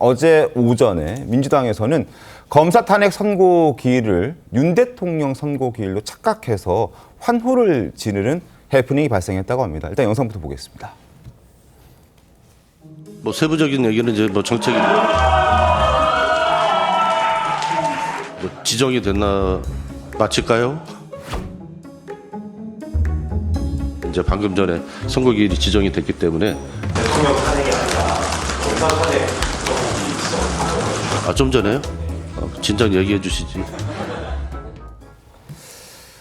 어제 오전에 민주당에서는 검사 탄핵 선고기일을 윤 대통령 선고기일로 착각해서 환호를 지르는 해프닝이 발생했다고 합니다. 일단 영상부터 보겠습니다. 뭐 세부적인 얘기는 이제 뭐 정책이 뭐 지정이 됐나 마칠까요? 이제 방금 전에 선거기일이 지정이 됐기 때문에 대통령 탄핵이 아니라 검사 탄핵 좀 전에요? 진작 얘기해 주시지.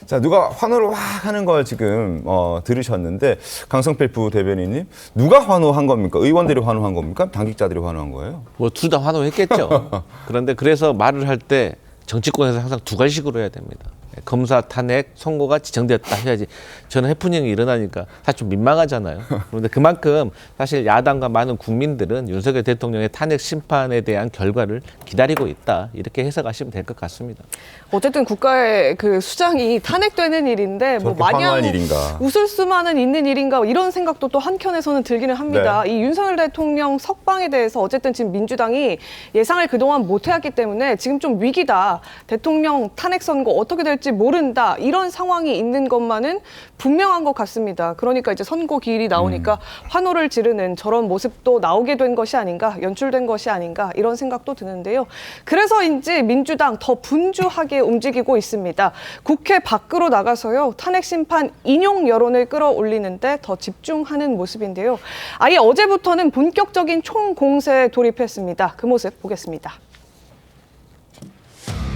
자, 누가 환호를 막 하는 걸 지금 들으셨는데 강성필 부대변인님, 누가 환호한 겁니까? 의원들이 환호한 겁니까? 당직자들이 환호한 거예요? 뭐 둘 다 환호했겠죠. 그런데 그래서 말을 할 때 정치권에서 항상 두 가지식으로 해야 됩니다. 검사 탄핵 선고가 지정됐다 해야지. 저는 해프닝이 일어나니까 사실 좀 민망하잖아요. 그런데 그만큼 사실 야당과 많은 국민들은 윤석열 대통령의 탄핵 심판에 대한 결과를 기다리고 있다. 이렇게 해석하시면 될 것 같습니다. 어쨌든 국가의 그 수장이 탄핵되는 일인데 뭐 마냥 일인가. 웃을 수만은 있는 일인가 이런 생각도 또 한켠에서는 들기는 합니다. 네. 이 윤석열 대통령 석방에 대해서 어쨌든 지금 민주당이 예상을 그동안 못 해왔기 때문에 지금 좀 위기다. 대통령 탄핵 선고 어떻게 될지 모른다. 이런 상황이 있는 것만은 분명한 것 같습니다. 그러니까 이제 선고 기일이 나오니까 환호를 지르는 저런 모습도 나오게 된 것이 아닌가, 연출된 것이 아닌가 이런 생각도 드는데요. 그래서인지 민주당 더 분주하게 움직이고 있습니다. 국회 밖으로 나가서요. 탄핵 심판 인용 여론을 끌어올리는데 더 집중하는 모습인데요. 아예 어제부터는 본격적인 총공세에 돌입했습니다. 그 모습 보겠습니다.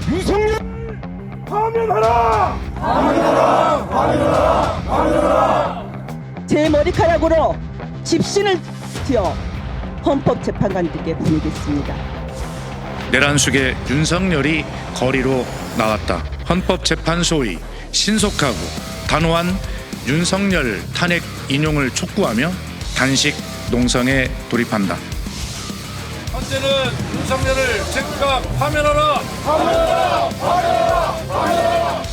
윤석열 파면하라! 파면하라! 파면하라! 파면하라! 제 머리카락으로 집신을 지어 헌법재판관들께 보내겠습니다. 내란 속에 윤석열이 거리로 나왔다. 헌법재판소의 신속하고 단호한 윤석열 탄핵 인용을 촉구하며 단식 농성에 돌입한다. 현재는 윤석열을 즉각 파면하라! 파면하라! 파면하라! 파면하라!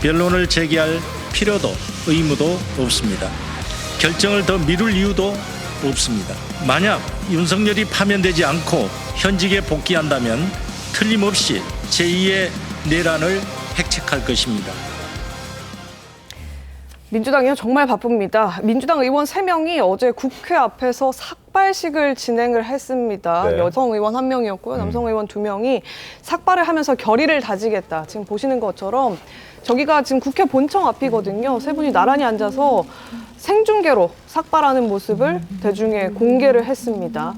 변론을 제기할 필요도 의무도 없습니다. 결정을 더 미룰 이유도 없습니다. 만약 윤석열이 파면되지 않고 현직에 복귀한다면 틀림없이 제2의 내란을 획책할 것입니다. 민주당이요 정말 바쁩니다. 민주당 의원 3명이 어제 국회 앞에서 삭발식을 진행을 했습니다. 네. 여성 의원 1명이었고요. 남성 의원 2명이 삭발을 하면서 결의를 다지겠다. 지금 보시는 것처럼 저기가 지금 국회 본청 앞이거든요. 세 분이 나란히 앉아서 생중계로 삭발하는 모습을 대중에 공개를 했습니다.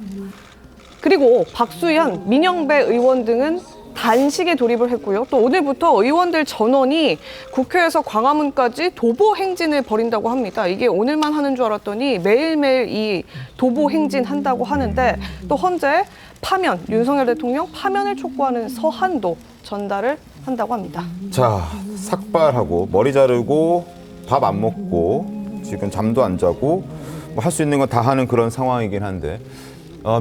그리고 박수현, 민영배 의원 등은 단식에 돌입을 했고요. 또 오늘부터 의원들 전원이 국회에서 광화문까지 도보 행진을 벌인다고 합니다. 이게 오늘만 하는 줄 알았더니 매일매일 이 도보 행진 한다고 하는데 또 현재 파면, 윤석열 대통령 파면을 촉구하는 서한도 전달을 한다고 합니다. 자, 삭발하고 머리 자르고 밥 안 먹고 지금 잠도 안 자고 뭐 할 수 있는 건 다 하는 그런 상황이긴 한데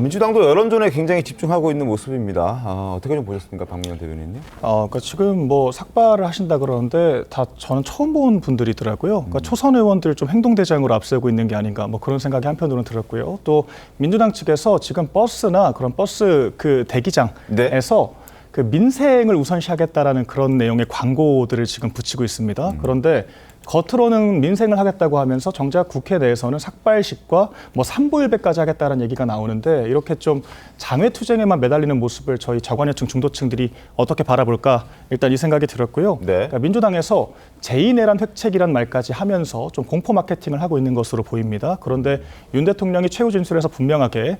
민주당도 여론전에 굉장히 집중하고 있는 모습입니다. 어떻게 좀 보셨습니까, 박민영 대변인님? 그러니까 지금 뭐 삭발을 하신다 그러는데 다 저는 처음 본 분들이더라고요. 그러니까 초선 의원들 좀 행동대장으로 앞세우고 있는 게 아닌가 뭐 그런 생각이 한편으로는 들었고요. 또 민주당 측에서 지금 버스나 그런 버스 그 대기장에서 그 민생을 우선시하겠다라는 그런 내용의 광고들을 지금 붙이고 있습니다. 그런데 겉으로는 민생을 하겠다고 하면서 정작 국회 내에서는 삭발식과 뭐 삼보일배까지 하겠다는 얘기가 나오는데 이렇게 좀 장외투쟁에만 매달리는 모습을 저희 저관여층 중도층들이 어떻게 바라볼까 일단 이 생각이 들었고요. 네. 그러니까 민주당에서 제2내란 획책이란 말까지 하면서 좀 공포 마케팅을 하고 있는 것으로 보입니다. 그런데 윤 대통령이 최후 진술에서 분명하게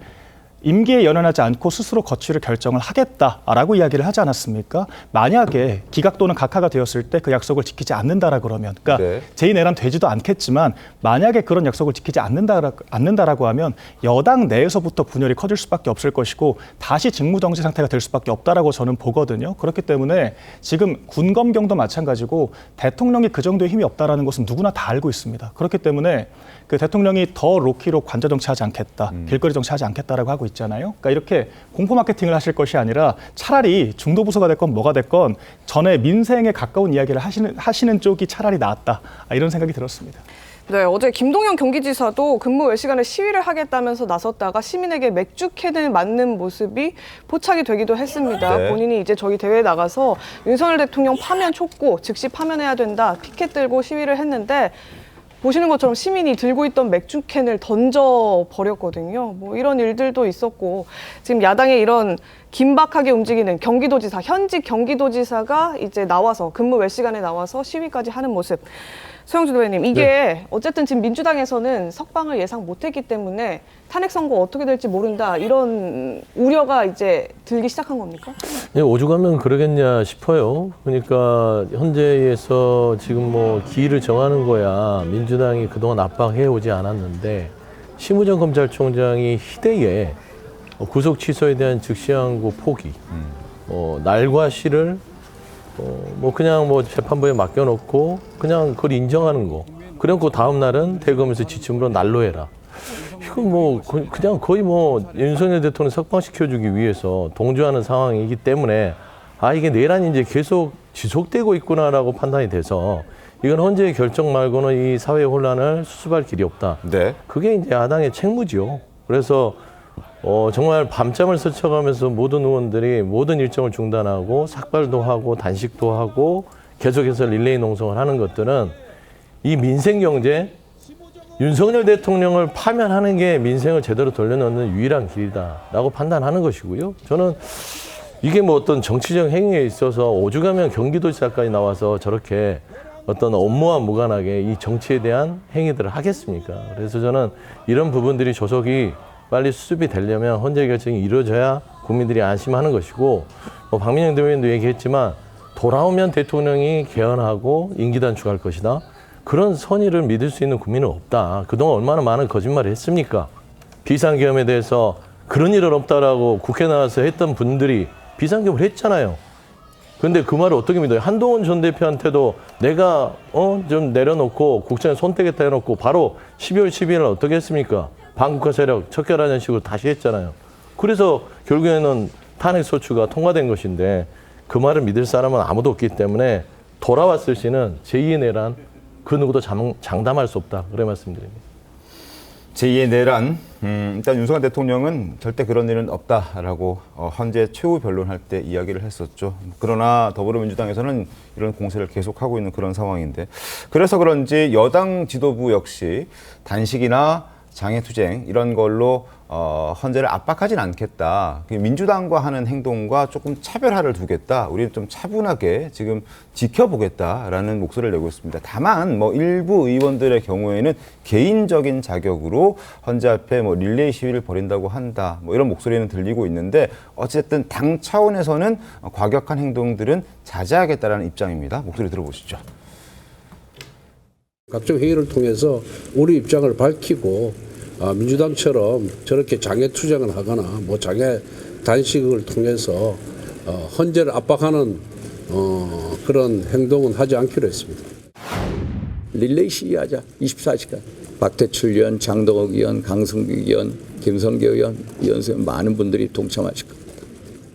임기에 연연하지 않고 스스로 거취를 결정을 하겠다라고 이야기를 하지 않았습니까? 만약에 기각 또는 각하가 되었을 때 그 약속을 지키지 않는다라 그러면, 그러니까 제2내란 되지도 않겠지만 만약에 그런 약속을 지키지 않는다라고 하면 여당 내에서부터 분열이 커질 수밖에 없을 것이고 다시 직무정지 상태가 될 수밖에 없다라고 저는 보거든요. 그렇기 때문에 지금 군검경도 마찬가지고 대통령이 그 정도의 힘이 없다라는 것은 누구나 다 알고 있습니다. 그렇기 때문에 그 대통령이 더 로키로 관저 정치하지 않겠다, 길거리 정치하지 않겠다라고 하고 있잖아요. 그러니까 이렇게 공포 마케팅을 하실 것이 아니라 차라리 중도 부서가 됐건 뭐가 됐건 전에 민생에 가까운 이야기를 하시는 쪽이 차라리 낫다, 이런 생각이 들었습니다. 네, 어제 김동연 경기지사도 근무 외 시간에 시위를 하겠다면서 나섰다가 시민에게 맥주캔을 맞는 모습이 포착이 되기도 했습니다. 네. 본인이 이제 저기 대회에 나가서 윤석열 대통령 파면 촉구, 즉시 파면해야 된다, 피켓 들고 시위를 했는데 보시는 것처럼 시민이 들고 있던 맥주캔을 던져 버렸거든요. 뭐 이런 일들도 있었고 지금 야당의 이런 긴박하게 움직이는 경기도지사, 현직 경기도지사가 이제 나와서 근무 외 시간에 나와서 시위까지 하는 모습. 소영주 대변인, 이게 어쨌든 지금 민주당에서는 석방을 예상 못했기 때문에 탄핵 선고 어떻게 될지 모른다 이런 우려가 이제 들기 시작한 겁니까? 네, 오죽하면 그러겠냐 싶어요. 그러니까 현재에서 지금 뭐 기일을 정하는 거야 민주당이 그동안 압박해 오지 않았는데 심우정 검찰총장이 희대에 구속 취소에 대한 즉시항고 포기, 날과 시를 뭐 그냥 뭐 재판부에 맡겨놓고 그냥 그걸 인정하는 거. 그래놓고 다음 날은 대검에서 지침으로 난로해라. 이건 뭐 그냥 거의 뭐 윤석열 대통령 석방시켜주기 위해서 동조하는 상황이기 때문에 이게 내란이 이제 계속 지속되고 있구나라고 판단이 돼서 이건 헌재의 결정 말고는 이 사회 혼란을 수습할 길이 없다. 네. 그게 이제 야당의 책무지요. 그래서 정말 밤잠을 설쳐가면서 모든 의원들이 모든 일정을 중단하고 삭발도 하고 단식도 하고 계속해서 릴레이 농성을 하는 것들은 이 민생 경제, 윤석열 대통령을 파면하는 게 민생을 제대로 돌려놓는 유일한 길이다라고 판단하는 것이고요. 저는 이게 뭐 어떤 정치적 행위에 있어서 오죽하면 경기도지사까지 나와서 저렇게 어떤 업무와 무관하게 이 정치에 대한 행위들을 하겠습니까? 그래서 저는 이런 부분들이 조속이 빨리 수습이 되려면 헌재 결정이 이루어져야 국민들이 안심하는 것이고, 박민영 대변인도 얘기했지만 돌아오면 대통령이 개헌하고 임기 단축할 것이다. 그런 선의를 믿을 수 있는 국민은 없다. 그동안 얼마나 많은 거짓말을 했습니까? 비상계엄에 대해서 그런 일은 없다라고 국회 나와서 했던 분들이 비상계엄을 했잖아요. 근데 그 말을 어떻게 믿어요? 한동훈 전 대표한테도 내가 좀 내려놓고 국정에 손대겠다 해놓고 바로 12월 12일 어떻게 했습니까? 반국가 세력 척결하는 식으로 다시 했잖아요. 그래서 결국에는 탄핵소추가 통과된 것인데 그 말을 믿을 사람은 아무도 없기 때문에 돌아왔을 시는 제2의 내란 그 누구도 장담할 수 없다. 그래 말씀드립니다. 제2의 내란, 일단 윤석열 대통령은 절대 그런 일은 없다라고 헌재 최후 변론할 때 이야기를 했었죠. 그러나 더불어민주당에서는 이런 공세를 계속하고 있는 그런 상황인데, 그래서 그런지 여당 지도부 역시 단식이나 장애투쟁 이런 걸로 헌재를 압박하진 않겠다. 민주당과 하는 행동과 조금 차별화를 두겠다. 우리는 좀 차분하게 지금 지켜보겠다라는 목소리를 내고 있습니다. 다만 뭐 일부 의원들의 경우에는 개인적인 자격으로 헌재 앞에 뭐 릴레이 시위를 벌인다고 한다. 뭐 이런 목소리는 들리고 있는데 어쨌든 당 차원에서는 과격한 행동들은 자제하겠다라는 입장입니다. 목소리 들어보시죠. 각종 회의를 통해서 우리 입장을 밝히고 민주당처럼 저렇게 장애 투쟁을 하거나 뭐 장애 단식을 통해서 헌재를 압박하는 그런 행동은 하지 않기로 했습니다. 릴레이 시위하자. 24시간. 박태출 의원, 장동욱 의원, 강승규 의원, 김성계 의원, 이현수의 많은 분들이 동참하실 겁니다.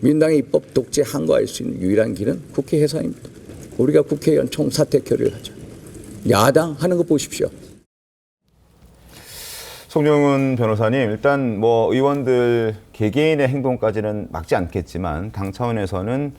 민당의 입법 독재 항거할 수 있는 유일한 길은 국회 해산입니다. 우리가 국회의원 총사퇴 결의를 하자. 야당 하는 거 보십시오. 송영은 변호사님, 일단 뭐 의원들 개개인의 행동까지는 막지 않겠지만 당 차원에서는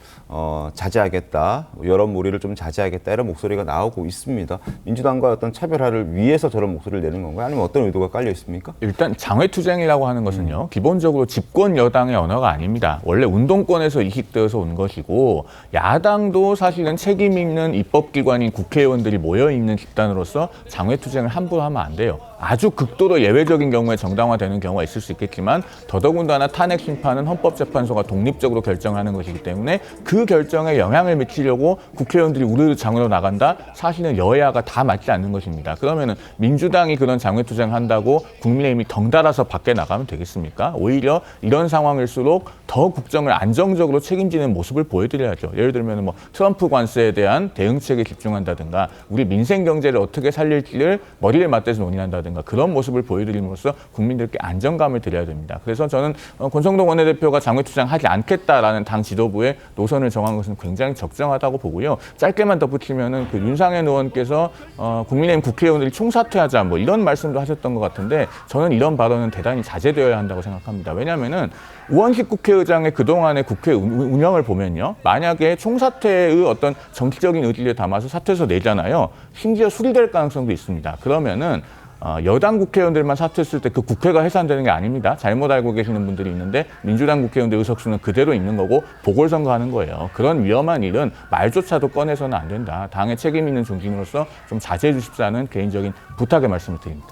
자제하겠다, 여론몰이를 좀 자제하겠다 이런 목소리가 나오고 있습니다. 민주당과 어떤 차별화를 위해서 저런 목소리를 내는 건가요? 아니면 어떤 의도가 깔려 있습니까? 일단 장외투쟁이라고 하는 것은요, 기본적으로 집권 여당의 언어가 아닙니다. 원래 운동권에서 이식되어서 온 것이고, 야당도 사실은 책임 있는 입법기관인 국회의원들이 모여있는 집단으로서 장외투쟁을 함부로 하면 안 돼요. 아주 극도로 예외적인 경우에 정당화되는 경우가 있을 수 있겠지만, 더더군다나 탄핵 심판은 헌법재판소가 독립적으로 결정하는 것이기 때문에 그 결정에 영향을 미치려고 국회의원들이 우르르 장외로 나간다? 사실은 여야가 다 맞지 않는 것입니다. 그러면은 민주당이 그런 장외투쟁을 한다고 국민의힘이 덩달아서 밖에 나가면 되겠습니까? 오히려 이런 상황일수록 더 국정을 안정적으로 책임지는 모습을 보여드려야죠. 예를 들면 뭐 트럼프 관세에 대한 대응책에 집중한다든가 우리 민생 경제를 어떻게 살릴지를 머리를 맞대서 논의한다든가 그런 모습을 보여드림으로써 국민들께 안정감을 드려야 됩니다. 그래서 저는 권성동 원내대표가 장외투쟁하지 않겠다라는 당 지도부의 노선을 정한 것은 굉장히 적정하다고 보고요. 짧게만 덧붙이면은 그 윤상현 의원께서 국민의힘 국회의원들이 총사퇴하자 뭐 이런 말씀도 하셨던 것 같은데 저는 이런 발언은 대단히 자제되어야 한다고 생각합니다. 왜냐하면은 우원식 국회의장의 그동안의 국회 운영을 보면요. 만약에 총사퇴의 어떤 정치적인 의지를 담아서 사퇴서 내잖아요. 심지어 수리될 가능성도 있습니다. 그러면은 여당 국회의원들만 사퇴했을 때 그 국회가 해산되는 게 아닙니다. 잘못 알고 계시는 분들이 있는데 민주당 국회의원들 의석수는 그대로 있는 거고 보궐선거하는 거예요. 그런 위험한 일은 말조차도 꺼내서는 안 된다. 당의 책임 있는 중심으로서 좀 자제해 주십사는 개인적인 부탁의 말씀을 드립니다.